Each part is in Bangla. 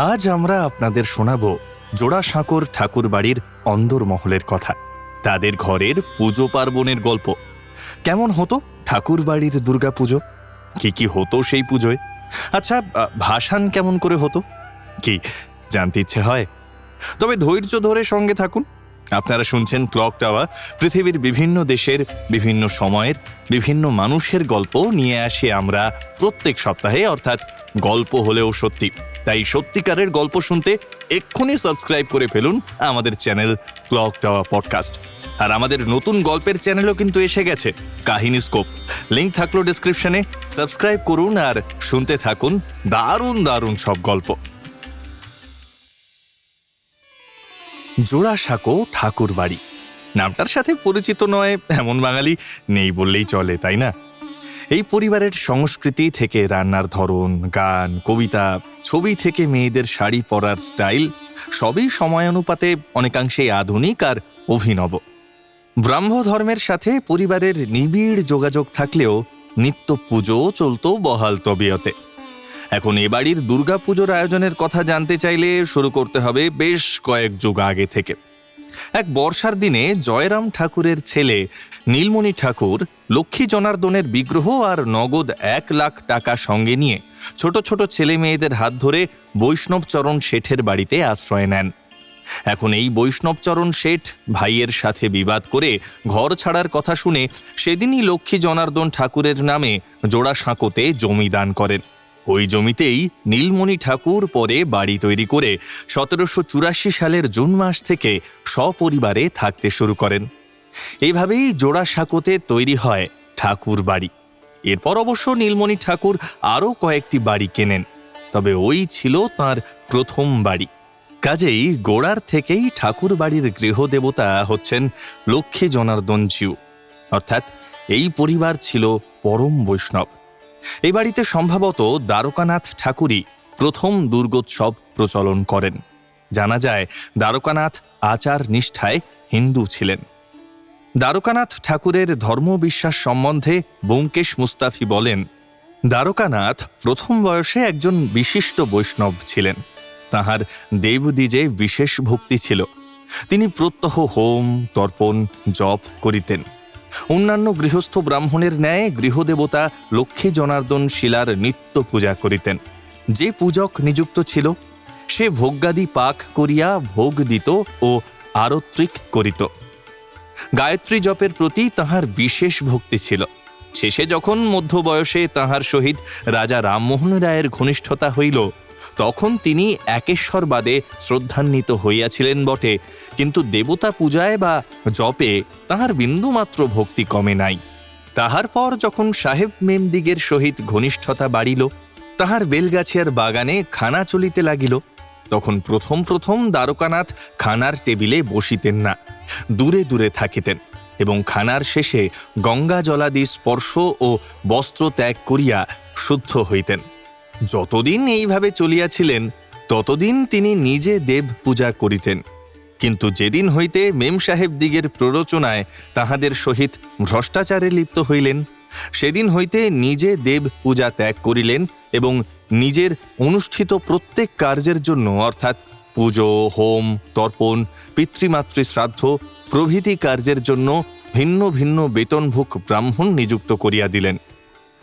আজ আমরা আপনাদের শোনাব জোড়াসাঁকোর ঠাকুরবাড়ির অন্দরমহলের কথা, তাদের ঘরের পুজো পার্বণের গল্প। কেমন হতো ঠাকুরবাড়ির দুর্গাপুজো, কি হতো সেই পুজোয়? আচ্ছা, ভাসান কেমন করে হতো, কি জানতে ইচ্ছে হয়? তবে ধৈর্য ধরে সঙ্গে থাকুন। আপনারা শুনছেন ক্লক টাওয়ার, পৃথিবীর বিভিন্ন দেশের বিভিন্ন সময়ের বিভিন্ন মানুষের গল্প নিয়ে আসি আমরা প্রত্যেক সপ্তাহে, অর্থাৎ গল্প হলেও সত্যি। তাই সত্যিকারের গল্প শুনতে এক্ষুনি সাবস্ক্রাইব করে ফেলুন আমাদের চ্যানেল ক্লক টাওয়ার পডকাস্ট। আর আমাদের নতুন গল্পের চ্যানেলও কিন্তু এসে গেছে, কাহিনী স্কোপ। লিঙ্ক থাকলো ডেসক্রিপশনে, সাবস্ক্রাইব করুন আর শুনতে থাকুন দারুণ দারুণ সব গল্প। জোড়াসাঁকো ঠাকুরবাড়ি নামটার সাথে পরিচিত নয় এমন বাঙালি নেই বললেই চলে, তাই না? এই পরিবারের সংস্কৃতি থেকে রান্নার ধরন, গান, কবিতা, ছবি থেকে মেয়েদের শাড়ি পরার স্টাইল, সবই সময়ানুপাতে অনেকাংশেই আধুনিক আর অভিনব। ব্রাহ্ম ধর্মের সাথে পরিবারের নিবিড় যোগাযোগ থাকলেও নিত্য পুজো চলত বহাল তবিয়তে। এখন এ বাড়ির দুর্গাপুজোর আয়োজনের কথা জানতে চাইলে শুরু করতে হবে বেশ কয়েক যুগ আগে থেকে। এক বর্ষার দিনে জয়রাম ঠাকুরের ছেলে নীলমণি ঠাকুর লক্ষ্মী জনার্দনের বিগ্রহ আর নগদ 1 লাখ টাকা সঙ্গে নিয়ে ছোট ছোট ছেলে মেয়েদের হাত ধরে বৈষ্ণবচরণ শেঠের বাড়িতে আশ্রয় নেন। এখন এই বৈষ্ণবচরণ শেঠ ভাইয়ের সাথে বিবাদ করে ঘর ছাড়ার কথা শুনে সেদিনই লক্ষ্মী জনার্দন ঠাকুরের নামে জোড়াসাঁকোতে জমি দান করেন। ওই জমিতেই নীলমণি ঠাকুর পরে বাড়ি তৈরি করে 1784 সালের জুন মাস থেকে সপরিবারে থাকতে শুরু করেন। এইভাবেই জোড়াসাঁকোতে তৈরি হয় ঠাকুর বাড়ি। এরপর অবশ্য নীলমণি ঠাকুর আরও কয়েকটি বাড়ি কেনেন, তবে ওই ছিল তাঁর প্রথম বাড়ি। কাজেই গোড়ার থেকেই ঠাকুর বাড়ির গৃহদেবতা হচ্ছেন লক্ষ্মী জনার্দন জিউ, অর্থাৎ এই পরিবার ছিল পরম বৈষ্ণব। এই বাড়িতে সম্ভবত দ্বারকানাথ ঠাকুরই প্রথম দুর্গোৎসব প্রচলন করেন। জানা যায় দ্বারকানাথ আচার নিষ্ঠায় হিন্দু ছিলেন। দ্বারকানাথ ঠাকুরের ধর্মবিশ্বাস সম্বন্ধে ব্যোমকেশ মুস্তাফি বলেন, দ্বারকানাথ প্রথম বয়সে একজন বিশিষ্ট বৈষ্ণব ছিলেন। তাঁহার দেবদ্বিজে বিশেষ ভক্তি ছিল। তিনি প্রত্যহ হোম, তর্পণ, জপ করিতেন। অন্যান্য গৃহস্থ ব্রাহ্মণের ন্যায় গৃহদেবতা লক্ষ্মী জনার্দন শিলার নিত্য পূজা করিতেন। যে পূজক নিযুক্ত ছিল সে ভোগ্যাদি পাক করিয়া ভোগ দিত ও আরত্রিক করিত। গায়ত্রী জপের প্রতি তাহার বিশেষ ভক্তি ছিল। শেষে যখন মধ্য বয়সে তাহার সহিত রাজা রামমোহন রায়ের ঘনিষ্ঠতা হইল, তখন তিনি একেশ্বরবাদে শ্রদ্ধান্বিত হইয়াছিলেন বটে, কিন্তু দেবতা পূজায় বা জপে তাহার বিন্দুমাত্র ভক্তি কমে নাই। তাহার পর যখন সাহেব মেমদিগের সহিত ঘনিষ্ঠতা বাড়িল, তাহার বেলগাছিয়ার বাগানে খানা চলিতে লাগিল, তখন প্রথম প্রথম দ্বারকানাথ খানার টেবিলে বসিতেন না, দূরে দূরে থাকিতেন এবং খানার শেষে গঙ্গা জলাদি স্পর্শ ও বস্ত্র ত্যাগ করিয়া শুদ্ধ হইতেন। যতদিন এইভাবে চলিয়াছিলেন ততদিন তিনি নিজে দেব পূজা করিতেন, কিন্তু যেদিন হইতে মেম সাহেব দিগের প্ররোচনায় তাহাদের সহিত ভ্রষ্টাচারে লিপ্ত হইলেন, সেদিন হইতে নিজে দেব পূজা ত্যাগ করিলেন এবং নিজের অনুষ্ঠিত প্রত্যেক কার্যের জন্য, অর্থাৎ পুজো, হোম, তর্পণ, পিতৃমাতৃ শ্রাদ্ধ প্রভৃতি কার্যের জন্য ভিন্ন ভিন্ন বেতনভুক ব্রাহ্মণ নিযুক্ত করিয়া দিলেন।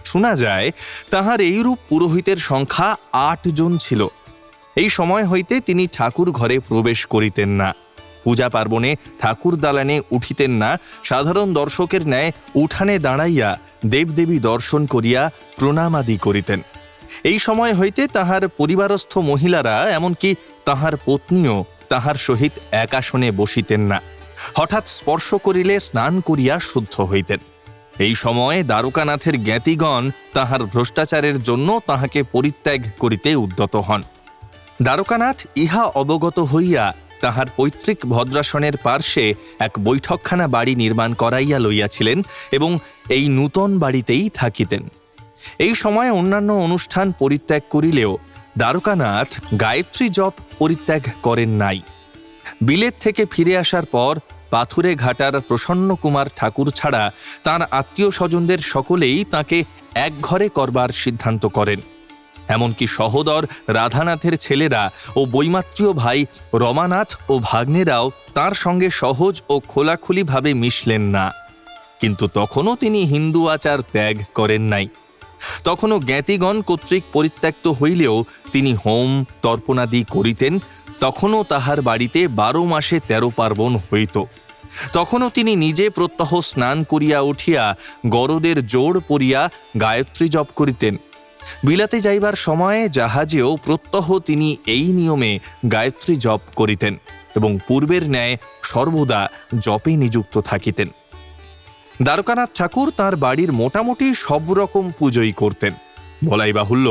শোনা যায় তাহার এইরূপ পুরোহিতের সংখ্যা 8 জন ছিল। এই সময় হইতে তিনি ঠাকুর ঘরে প্রবেশ করিতেন না, পূজা পার্বণে ঠাকুর দালানে উঠিতেন না, সাধারণ দর্শকের ন্যায় উঠানে দাঁড়াইয়া দেবদেবী দর্শন করিয়া প্রণামাদি করিতেন। এই সময় হইতে তাহার পরিবারস্থ মহিলারা, এমনকি তাহার পত্নীও তাহার সহিত এক আসনে বসিতেন না। হঠাৎ স্পর্শ করিলে স্নান করিয়া শুদ্ধ হইতেন। এই সময় দ্বারকানাথের জ্ঞাতিগণ তাহার ভ্রষ্টাচারের জন্য তাহাকে পরিত্যাগ করিতে উদ্যত হন। দ্বারকানাথ ইহা অবগত হইয়া তাহার পৈতৃক ভদ্রাসনের পার্শ্বে এক বৈঠকখানা বাড়ি নির্মাণ করাইয়া লইয়াছিলেন এবং এই নূতন বাড়িতেই থাকিতেন। এই সময় অন্যান্য অনুষ্ঠান পরিত্যাগ করিলেও দ্বারকানাথ গায়ত্রী জপ পরিত্যাগ করেন নাই। বিলেত থেকে ফিরে আসার পর পাথুরে ঘাটার প্রসন্ন কুমার ঠাকুর ছাড়া তাঁর আত্মীয় স্বজনদের সকলেই তাঁকে এক ঘরে করবার সিদ্ধান্ত করেন। এমনকি সহোদর রাধানাথের ছেলেরা ও বৈমাত্রীয় ভাই রমানাথ ও ভাগ্নেরাও তার সঙ্গে সহজ ও খোলাখুলিভাবে মিশলেন না। কিন্তু তখনও তিনি হিন্দু আচার ত্যাগ করেন নাই। তখনও জ্ঞাতিগণ কর্তৃক পরিত্যক্ত হইলেও তিনি হোম তর্পণাদি করিতেন। তখনও তাহার বাড়িতে 12 মাসে 13 পার্বণ হইত। তখনও তিনি নিজে প্রত্যহ স্নান করিয়া উঠিয়া গরদের জোড় পরিয়া গায়ত্রী জপ করিতেন। বিলাতে যাইবার সময়ে জাহাজেও প্রত্যহ তিনি এই নিয়মে গায়ত্রী জপ করিতেন এবং পূর্বের ন্যায় সর্বদা জপে নিযুক্ত থাকিতেন। দ্বারকানাথ ঠাকুর তাঁর বাড়ির মোটামুটি সব রকম পুজোই করতেন। বলাই বাহুল্য,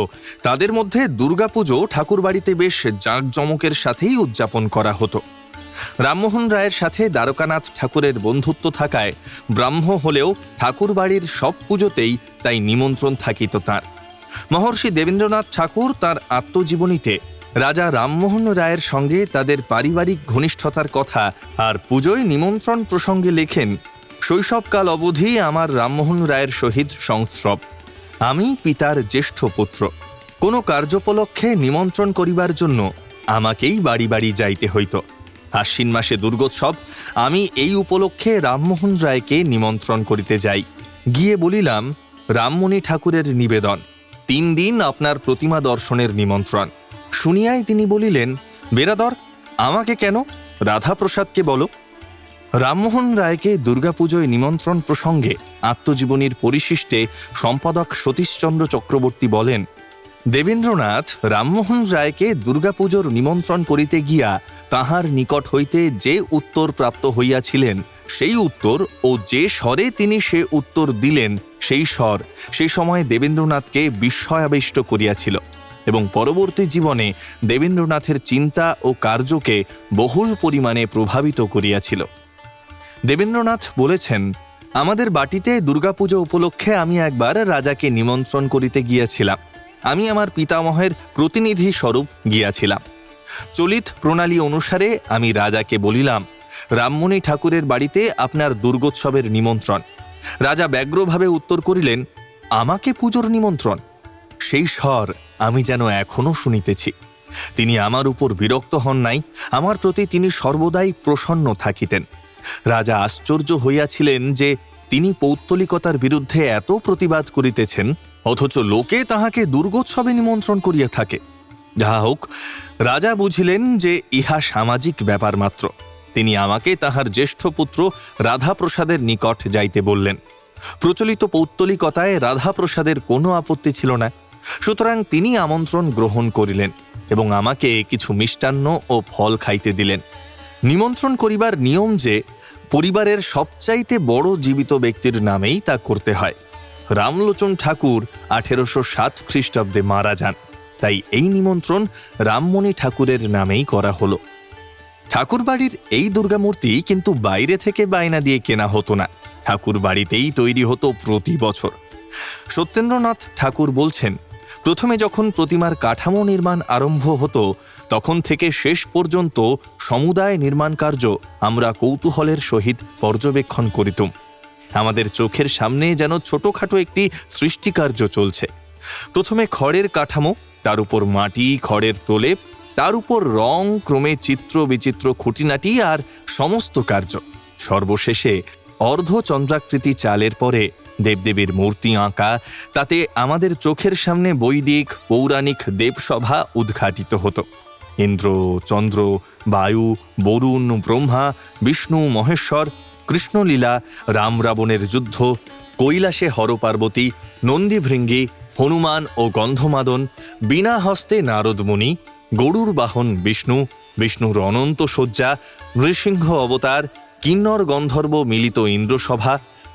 তাদের মধ্যে দুর্গাপুজো ঠাকুর বাড়িতে বেশ জাঁকজমকের সাথেই উদযাপন করা হতো। রামমোহন রায়ের সাথে দ্বারকানাথ ঠাকুরের বন্ধুত্ব থাকায় ব্রাহ্ম হলেও ঠাকুর বাড়ির সব পুজোতেই তাই নিমন্ত্রণ থাকিত তাঁর। মহর্ষি দেবেন্দ্রনাথ ঠাকুর তাঁর আত্মজীবনীতে রাজা রামমোহন রায়ের সঙ্গে তাদের পারিবারিক ঘনিষ্ঠতার কথা আর পুজোয় নিমন্ত্রণ প্রসঙ্গে লেখেন, শৈশবকাল অবধি আমার রামমোহন রায়ের সহিত সংস্রব। আমি পিতার জ্যেষ্ঠ পুত্র। কোনো কার্যোপলক্ষে নিমন্ত্রণ করিবার জন্য আমাকেই বাড়ি বাড়ি যাইতে হইত। আশ্বিন মাসে দুর্গোৎসব, আমি এই উপলক্ষে রামমোহন রায়কে নিমন্ত্রণ করিতে যাই। গিয়ে বলিলাম, রামমণি ঠাকুরের নিবেদন, 3 দিন আপনার প্রতিমা দর্শনের নিমন্ত্রণ। শুনিয়াই তিনি বলিলেন, বেরাদর, আমাকে কেন, রাধাপ্রসাদকে বলো। রামমোহন রায়কে দুর্গাপুজোয় নিমন্ত্রণ প্রসঙ্গে আত্মজীবনীর পরিশিষ্টে সম্পাদক সতীশচন্দ্র চক্রবর্তী বলেন, দেবেন্দ্রনাথ রামমোহন রায়কে দুর্গাপুজোর নিমন্ত্রণ করিতে গিয়া তাহার নিকট হইতে যে উত্তর প্রাপ্ত হইয়াছিলেন, সেই উত্তর ও যে স্বরে তিনি সে উত্তর দিলেন, সেই স্বর সেই সময় দেবেন্দ্রনাথকে বিস্ময়াবিষ্ট করিয়াছিল এবং পরবর্তী জীবনে দেবেন্দ্রনাথের চিন্তা ও কার্যকে বহুল পরিমাণে প্রভাবিত করিয়াছিল। দেবেন্দ্রনাথ বলেছেন, আমাদের বাটিতে দুর্গাপুজো উপলক্ষে আমি একবার রাজাকে নিমন্ত্রণ করিতে গিয়াছিলাম। আমি আমার পিতামহের প্রতিনিধি স্বরূপ গিয়াছিলাম। চলিত প্রণালী অনুসারে আমি রাজাকে বলিলাম, রামমণি ঠাকুরের বাড়িতে আপনার দুর্গোৎসবের নিমন্ত্রণ। রাজা ব্যগ্রভাবে উত্তর করিলেন, আমাকে পুজোর নিমন্ত্রণ? সেই স্বর আমি যেন এখনো শুনিতেছি। তিনি আমার উপর বিরক্ত হন নাই, আমার প্রতি তিনি সর্বদাই প্রসন্ন থাকিতেন। রাজা আশ্চর্য হইয়াছিলেন যে তিনি পৌত্তলিকতার বিরুদ্ধে এত প্রতিবাদ করিতেছেন, অথচ লোকে তাহাকে দুর্গোৎসবে নিমন্ত্রণ করিয়া থাকে। যাহা হোক, রাজা বুঝিলেন যে ইহা সামাজিক ব্যাপার মাত্র। তিনি আমাকে তাহার জ্যেষ্ঠ পুত্র রাধাপ্রসাদের নিকট যাইতে বললেন। প্রচলিত পৌত্তলিকতায় রাধাপ্রসাদের কোনো আপত্তি ছিল না। সুতরাং তিনি আমন্ত্রণ গ্রহণ করিলেন এবং আমাকে কিছু মিষ্টান্ন ও ফল খাইতে দিলেন। নিমন্ত্রণ করিবার নিয়ম যে পরিবারের সবচাইতে বড় জীবিত ব্যক্তির নামেই তা করতে হয়। রামলোচন ঠাকুর 1807 খ্রিস্টাব্দে মারা যান, তাই এই নিমন্ত্রণ রামমণি ঠাকুরের নামেই করা হলো। ঠাকুর বাড়ির এই দুর্গামূর্তি কিন্তু বাইরে থেকে বায়না দিয়ে কেনা হতো না, ঠাকুর বাড়িতেই তৈরি হতো প্রতি বছর। সত্যেন্দ্রনাথ ঠাকুর বলছেন, প্রথমে যখন প্রতিমার কাঠামো নির্মাণ আরম্ভ হতো, তখন থেকে শেষ পর্যন্ত সমুদায় নির্মাণ কার্য আমরা কৌতূহলের সহিত পর্যবেক্ষণ করিতুম। আমাদের চোখের সামনে যেন ছোটখাটো একটি সৃষ্টিকার্য চলছে। প্রথমে খড়ের কাঠামো, তার উপর মাটি, খড়ের প্রলেপ, তার উপর রং, ক্রমে চিত্র বিচিত্র খুঁটিনাটি আর সমস্ত কার্য। সর্বশেষে অর্ধচন্দ্রাকৃতি চালের পরে দেবদেবীর মূর্তি আঁকা, তাতে আমাদের চোখের সামনে বৈদিক পৌরাণিক দেবসভা উদ্ঘাটিত হতো। ইন্দ্র, চন্দ্র, বায়ু, বরুণ, ব্রহ্মা, বিষ্ণু, মহেশ্বর, কৃষ্ণলীলা, রাম রাবণের যুদ্ধ, কৈলাসে হরপার্বতী, নন্দীভৃঙ্গি, হনুমান ও গন্ধমাদন, বিনা হস্তে নারদমুনি, গরুর বাহন বিষ্ণু, বিষ্ণুর অনন্ত শয্যা, নৃসিংহ অবতার, কিন্নর গন্ধর্ব মিলিত ইন্দ্রসভা।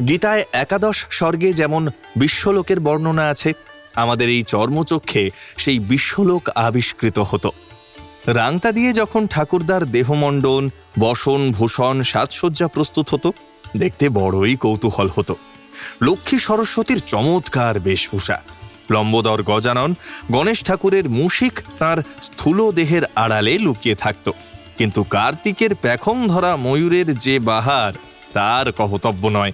গীতায় 11 স্বর্গে যেমন বিশ্বলোকের বর্ণনা আছে, আমাদের এই চর্মচক্ষে সেই বিশ্বলোক আবিষ্কৃত হতো। রাংতা দিয়ে যখন ঠাকুরদার দেহমণ্ডন, বসন, ভূষণ, সাজসজ্জা প্রস্তুত হতো, দেখতে বড়ই কৌতূহল হতো। লক্ষ্মী সরস্বতীর চমৎকার বেশভূষা, লম্বোদর গজানন, গণেশ ঠাকুরের মুশিক তাঁর স্থূল দেহের আড়ালে লুকিয়ে থাকত। কিন্তু কার্তিকের পেখম ধরা ময়ূরের যে বাহার, তার কহতব্য নয়।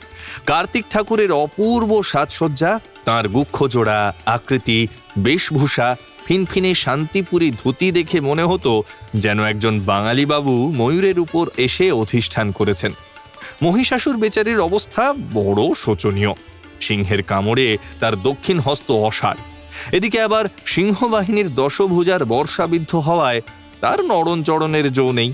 কার্তিক ঠাকুরের অপূর্ব সাজসজ্জা, তাঁর গুক্ষজোড়া, আকৃতি, বেশভূষা, ফিনফিনে শান্তিপুরী ধুতি দেখে মনে হতো যেন একজন বাঙালি বাবু ময়ূরের উপর এসে অধিষ্ঠান করেছেন। মহিষাসুর বেচারির অবস্থা বড় শোচনীয়। সিংহের কামড়ে তার দক্ষিণ হস্ত অসাড়। এদিকে আবার সিংহবাহিনীর দশভুজার বর্ষাবিদ্ধ হওয়ায় তার নড়নচড়নের জো নেই।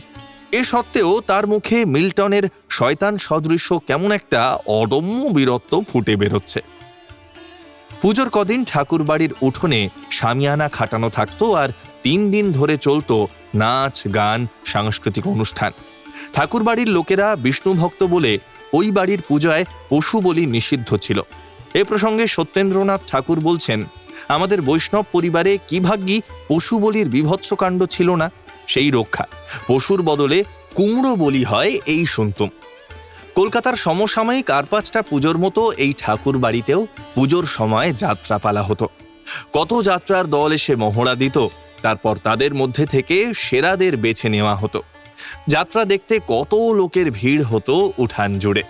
এ সত্ত্বেও তার মুখে মিল্টনের শয়তান সদৃশ্য কেমন একটা অদম্য বীরত্ব ফুটে বেরোচ্ছে। পুজোর কদিন ঠাকুরবাড়ির উঠোনে শামিয়ানা খাটানো থাকতো, আর 3 দিন ধরে চলতো নাচ, গান, সাংস্কৃতিক অনুষ্ঠান। ঠাকুরবাড়ির লোকেরা বিষ্ণু ভক্ত বলে ওই বাড়ির পূজায় পশু বলি নিষিদ্ধ ছিল। এ প্রসঙ্গে সত্যেন্দ্রনাথ ঠাকুর বলছেন, আমাদের বৈষ্ণব পরিবারে কি ভাগ্যি পশু বলির বিভৎসকাণ্ড ছিল না, সেই রক্ষা। পশুর বদলে কুমড়ো বলি হয় এই শুনতুম। কলকাতার সমসাময়িক আর 5টা পুজোর মতো এই ঠাকুর বাড়িতেও পুজোর সময় যাত্রাপালা হতো। কত যাত্রার দল এসে মহড়া দিত, তারপর তাদের মধ্যে থেকে সেরাদের বেছে নেওয়া হতো। যাত্রা দেখতে কত লোকের ভিড় হতো উঠান জুড়ে।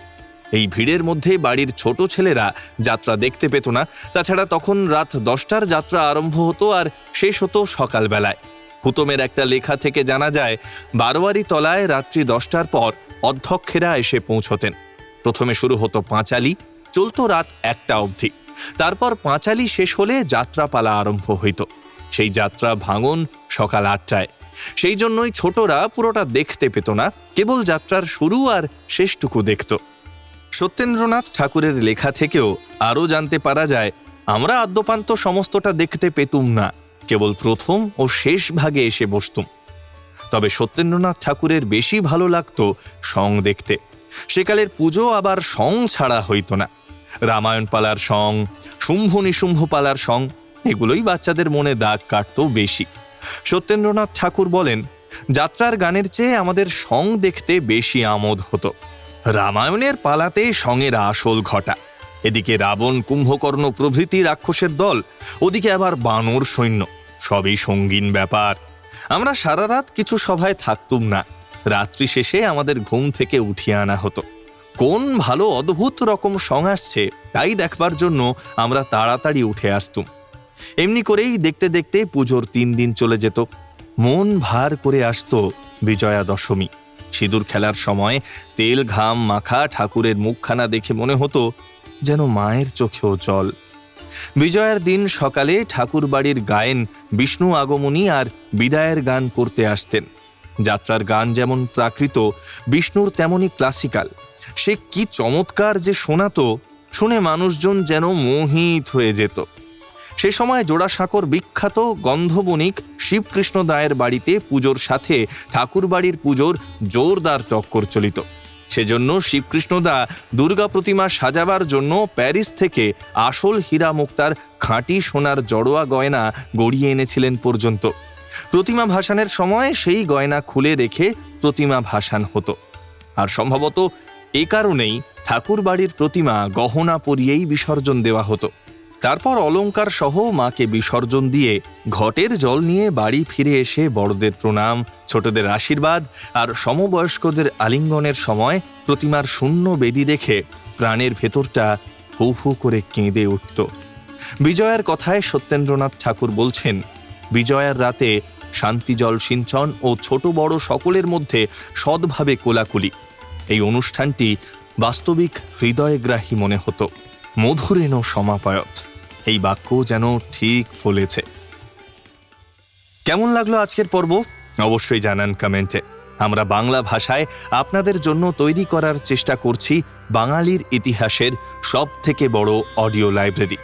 এই ভিড়ের মধ্যে বাড়ির ছোট ছেলেরা যাত্রা দেখতে পেত না। তাছাড়া তখন রাত 10টার যাত্রা আরম্ভ হতো আর শেষ হতো সকালবেলায়। হুতমের একটা লেখা থেকে জানা যায়, বারোয়ারি তলায় রাত্রি 10টার পর অধ্যক্ষেরা এসে পৌঁছতেন। প্রথমে শুরু হতো পাঁচালি, চলতো রাত 1টা অবধি। তারপর পাঁচালি শেষ হলে যাত্রাপালা আরম্ভ হইত। সেই যাত্রা ভাঙন সকাল 8টায়। সেই জন্যই ছোটরা পুরোটা দেখতে পেত না, কেবল যাত্রার শুরু আর শেষটুকু দেখত। সত্যেন্দ্রনাথ ঠাকুরের লেখা থেকেও আরও জানতে পারা যায়, আমরা আদ্যপান্ত সমস্তটা দেখতে পেতুম না, কেবল প্রথম ও শেষ ভাগে এসে বসতুম। তবে সত্যেন্দ্রনাথ ঠাকুরের বেশি ভালো লাগতো সং দেখতে। সেকালের পুজো আবার সং ছাড়া হইত না। রামায়ণ পালার সং, শুম্ভ নিশুম্ভ পালার সং, এগুলোই বাচ্চাদের মনে দাগ কাটত বেশি। সত্যেন্দ্রনাথ ঠাকুর বলেন, যাত্রার গানের চেয়ে আমাদের সং দেখতে বেশি আমোদ হতো। রামায়ণের পালাতে সঙের আসল ঘটা। এদিকে রাবণ, কুম্ভকর্ণ প্রভৃতি রাক্ষসের দল, ওদিকে আবার বানর সৈন্য, সবই সঙ্গীন ব্যাপার। আমরা সারা রাত কিছু সভায় থাকতুম না। রাত্রি শেষে আমাদের ঘুম থেকে উঠিয়ে আনা হতো। কোন ভালো অদ্ভুত রকম সং আসছে তাই দেখবার জন্য আমরা তাড়াতাড়ি উঠে আসতুম। এমনি করেই দেখতে দেখতে পুজোর 3 দিন চলে যেত। মন ভার করে আসতো বিজয়া দশমী। সিঁদুর খেলার সময় তেল ঘাম মাখা ঠাকুরের মুখখানা দেখে মনে হতো যেন মায়ের চোখেও জল। বিজয়ার দিন সকালে ঠাকুর বাড়ির গায়েন বিষ্ণু আগমনী আর বিদায়ের গান করতে আসতেন। যাত্রার গান যেমন প্রাকৃত, বিষ্ণুর তেমনই ক্লাসিক্যাল। সে কি চমৎকার যে শোনাতো, শুনে মানুষজন যেন মোহিত হয়ে যেত। সে সময় জোড়াসাঁকোর বিখ্যাত গন্ধবণিক শিবকৃষ্ণ দায়ের বাড়িতে পুজোর সাথে ঠাকুর বাড়ির পুজোর জোরদার টক্কর চলিত। সেজন্য শিবকৃষ্ণদা দুর্গা প্রতিমা সাজাবার জন্য প্যারিস থেকে আসল হীরা মুক্তার খাঁটি সোনার জড়োয়া গয়না গড়িয়ে এনেছিলেন পর্যন্ত। প্রতিমা ভাসানের সময় সেই গয়না খুলে রেখে প্রতিমা ভাসান হতো। আর সম্ভবত এ কারণেই ঠাকুর বাড়ির প্রতিমা গহনা পরিয়েই বিসর্জন দেওয়া হতো। তারপর অলংকার সহ মাকে বিসর্জন দিয়ে ঘটের জল নিয়ে বাড়ি ফিরে এসে বড়দের প্রণাম, ছোটদের আশীর্বাদ আর সমবয়স্কদের আলিঙ্গনের সময় প্রতিমার শূন্য বেদি দেখে প্রাণের ভেতরটা হু হু করে কেঁদে উঠত। বিজয়ার কথায় সত্যেন্দ্রনাথ ঠাকুর বলছেন, বিজয়ার রাতে শান্তি জল সিঞ্চন ও ছোট বড় সকলের মধ্যে সৎভাবে কোলাকুলি, এই অনুষ্ঠানটি বাস্তবিক হৃদয়গ্রাহী মনে হতো। মধুরেণ সমাপয়ত, এই বাক্য যেন ঠিক ফলেছে। কেমন লাগলো আজকের পর্ব অবশ্যই জানান কমেন্টে। আমরা বাংলা ভাষায় আপনাদের জন্য তৈরি করার চেষ্টা করছি বাঙালির ইতিহাসের সব থেকে বড় অডিও লাইব্রেরি।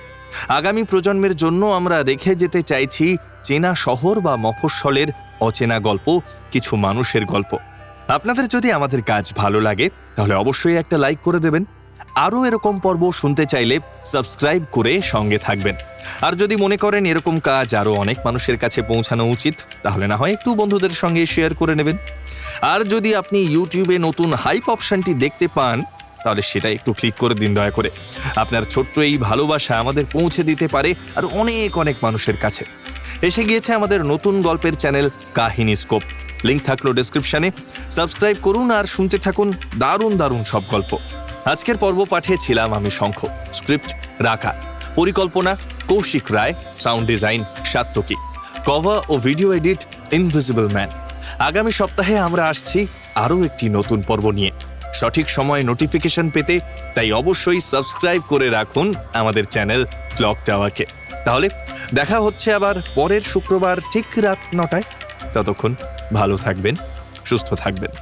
আগামী প্রজন্মের জন্য আমরা রেখে যেতে চাইছি চেনা শহর বা মফস্বলের অচেনা গল্প, কিছু মানুষের গল্প। আপনাদের যদি আমাদের কাজ ভালো লাগে তাহলে অবশ্যই একটা লাইক করে দেবেন। আরও এরকম পর্ব শুনতে চাইলে সাবস্ক্রাইব করে সঙ্গে থাকবেন। আর যদি মনে করেন এরকম কাজ আরও অনেক মানুষের কাছে পৌঁছানো উচিত, তাহলে না হয় একটু বন্ধুদের সঙ্গে শেয়ার করে নেবেন। আর যদি আপনি ইউটিউবে নতুন হাইপ অপশনটি দেখতে পান তাহলে সেটা একটু ক্লিক করে দিন দয়া করে। আপনার ছোট্ট এই ভালোবাসা আমাদের পৌঁছে দিতে পারে আর অনেক অনেক মানুষের কাছে। এসে গিয়েছে আমাদের নতুন গল্পের চ্যানেল কাহিনী স্কোপ, লিঙ্ক থাকলো ডেসক্রিপশনে। সাবস্ক্রাইব করুন আর শুনতে থাকুন দারুণ দারুণ সব গল্প। আজকের পর্ব পাঠিয়েছিলাম আমি শঙ্খ, স্ক্রিপ্ট রাখা, পরিকল্পনা কৌশিক রায়, সাউন্ড ডিজাইন সাত্তকী। কভার ও ভিডিও এডিট ইনভিজিবল ম্যান। আগামী সপ্তাহে আমরা আসছি আরও একটি নতুন পর্ব নিয়ে। সঠিক সময়ে নোটিফিকেশন পেতে তাই অবশ্যই সাবস্ক্রাইব করে রাখুন আমাদের চ্যানেল ক্লক টাওয়ারকে। তাহলে দেখা হচ্ছে আবার পরের শুক্রবার ঠিক রাত 9টায়। ততক্ষণ ভালো থাকবেন, সুস্থ থাকবেন।